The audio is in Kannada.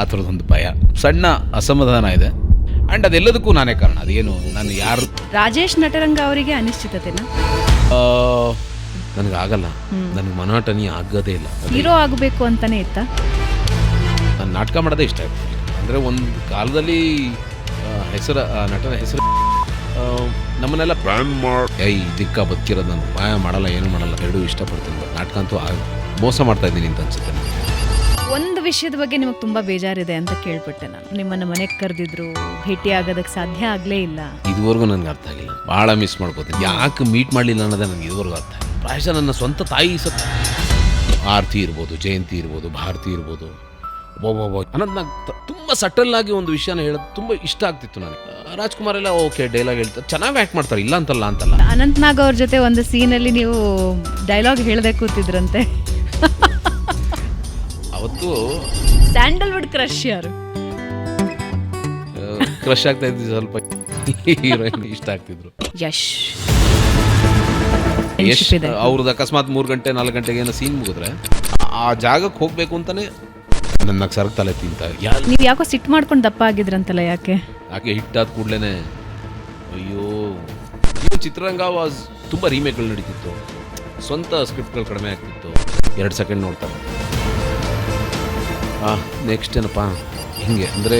ಆ ಥರದೊಂದು ಭಯ, ಸಣ್ಣ ಅಸಮಾಧಾನ ಇದೆ. ಆ್ಯಂಡ್ ಅದೆಲ್ಲದಕ್ಕೂ ನಾನೇ ಕಾರಣ. ಅದೇನು ನಾನು ಯಾರು ರಾಜೇಶ್ ನಟರಂಗ ಅವರಿಗೆ ಅನಿಶ್ಚಿತತೆನಾ? ನನಗಾಗಲ್ಲ, ನನಗೆ ಮನೋಟನಿ ಆಗೋದೇ ಇಲ್ಲ. ಹೀರೋ ಆಗಬೇಕು ಅಂತಾನೆ ಇತ್ತಾ? ನಾನು ನಾಟಕ ಮಾಡೋದೇ ಇಷ್ಟ ಆಯ್ತು. ಅಂದರೆ ಒಂದು ಕಾಲದಲ್ಲಿ ಹೆಸರು ನಟನ ಹೆಸರು ನಮ್ಮನ್ನೆಲ್ಲ ಬ್ಯಾನ್ ಮಾಡಿ ದಿಕ್ಕ ಬದುಕಿರೋದು. ನಾನು ಮಾಯ ಮಾಡಲ್ಲ, ಏನು ಮಾಡಲ್ಲ, ಎರಡೂ ಇಷ್ಟಪಡ್ತೀನಿ. ನಾಟಕ ಅಂತೂ ಮೋಸ ಮಾಡ್ತಾ ಇದ್ದೀನಿ ಅಂತ ಅನ್ಸುತ್ತೆ. ಒಂದು ವಿಷಯದ ಬಗ್ಗೆ ನಿಮಗೆ ತುಂಬ ಬೇಜಾರಿದೆ ಅಂತ ಕೇಳ್ಬಿಟ್ಟೆ ನಾನು. ನಿಮ್ಮನ್ನು ಮನೆಗೆ ಕರೆದಿದ್ರು, ಭೇಟಿ ಆಗೋದಕ್ಕೆ ಸಾಧ್ಯ ಆಗಲೇ ಇಲ್ಲ. ಇದುವರೆಗೂ ನನಗೆ ಅರ್ಥ ಆಗಿಲ್ಲ. ಭಾಳ ಮಿಸ್ ಮಾಡ್ಕೋತೀನಿ. ಯಾಕೆ ಮೀಟ್ ಮಾಡಲಿಲ್ಲ ಅನ್ನೋದೇ ನನಗೆ ಇದುವರೆಗೂ ಅರ್ಥ ಆಗಿಲ್ಲ. ಪ್ರಾಯಶಃ ನನ್ನ ಸ್ವಂತ ತಾಯಿ ಆರತಿ ಇರ್ಬೋದು, ಜಯಂತಿ ಇರ್ಬೋದು, ಭಾರತಿ ಇರ್ಬೋದು, ಅನ್ನೋದು ನಂಗೆ ತುಂಬ ಸಟಲ್ ಆಗಿ ಒಂದು ವಿಷಯನ ಹೇಳೋದು ತುಂಬ ಇಷ್ಟ ಆಗ್ತಿತ್ತು ನನಗೆ. ರಾಜ್ಕುಮಾರ್ ಎಲ್ಲ ಓಕೆ ಡೈಲಾಗ್ ಹೇಳ್ತಾರೆ, ಚೆನ್ನಾಗಿ ಆ್ಯಕ್ಟ್ ಮಾಡ್ತಾರೆ, ಇಲ್ಲ ಅಂತಲ್ಲ. ಅನಂತ್ನಾಗ್ ಅವ್ರ ಜೊತೆ ಒಂದು ಸೀನಲ್ಲಿ ನೀವು ಡೈಲಾಗ್ ಹೇಳದೆ ಕೂತಿದ್ರಂತೆ. ಅವತ್ತು ಸ್ಯಾಂಡಲ್ವುಡ್ ಕ್ರಶ್ ಯಾರು? ಕ್ರಶ್ ಆಗ್ತಾ ಇದ್ವಿ ಸ್ವಲ್ಪ. ಹೀರೋಯಿನ್ ಇಷ್ಟ ಆಗ್ತಿದ್ರು. ಯಶ್ ಅವ್ರದ್ದು ಅಕಸ್ಮಾತ್ 3 ಗಂಟೆ 4 ಗಂಟೆಗೆ ಏನೋ ಸೀನ್ ಮುಗಿದ್ರೆ ಆ ಜಾಗಕ್ಕೆ ಹೋಗ್ಬೇಕು ಅಂತಾನೆ ನನ್ನ ಸರಕ್ ತಲೆ ತಿಂತ. ನೀವು ಯಾಕೋ ಸಿಟ್ಟು ಮಾಡ್ಕೊಂಡು ದಪ್ಪ ಆಗಿದ್ರಂತಲ್ಲ, ಯಾಕೆ ಹಿಟ್ಟಾದ ಕೂಡಲೇ ಅಯ್ಯೋ. ಚಿತ್ರರಂಗ ವಾಸ್ ತುಂಬ ರೀಮೇಕ್ಗಳು ನಡೀತಿತ್ತು, ಸ್ವಂತ ಸ್ಕ್ರಿಪ್ಟ್ಗಳು ಕಡಿಮೆ ಆಗ್ತಿತ್ತು. 2 ಸೆಕೆಂಡ್ ನೋಡ್ತಾರೆ, ನೆಕ್ಸ್ಟ್ ಏನಪ್ಪ ಹಿಂಗೆ ಅಂದರೆ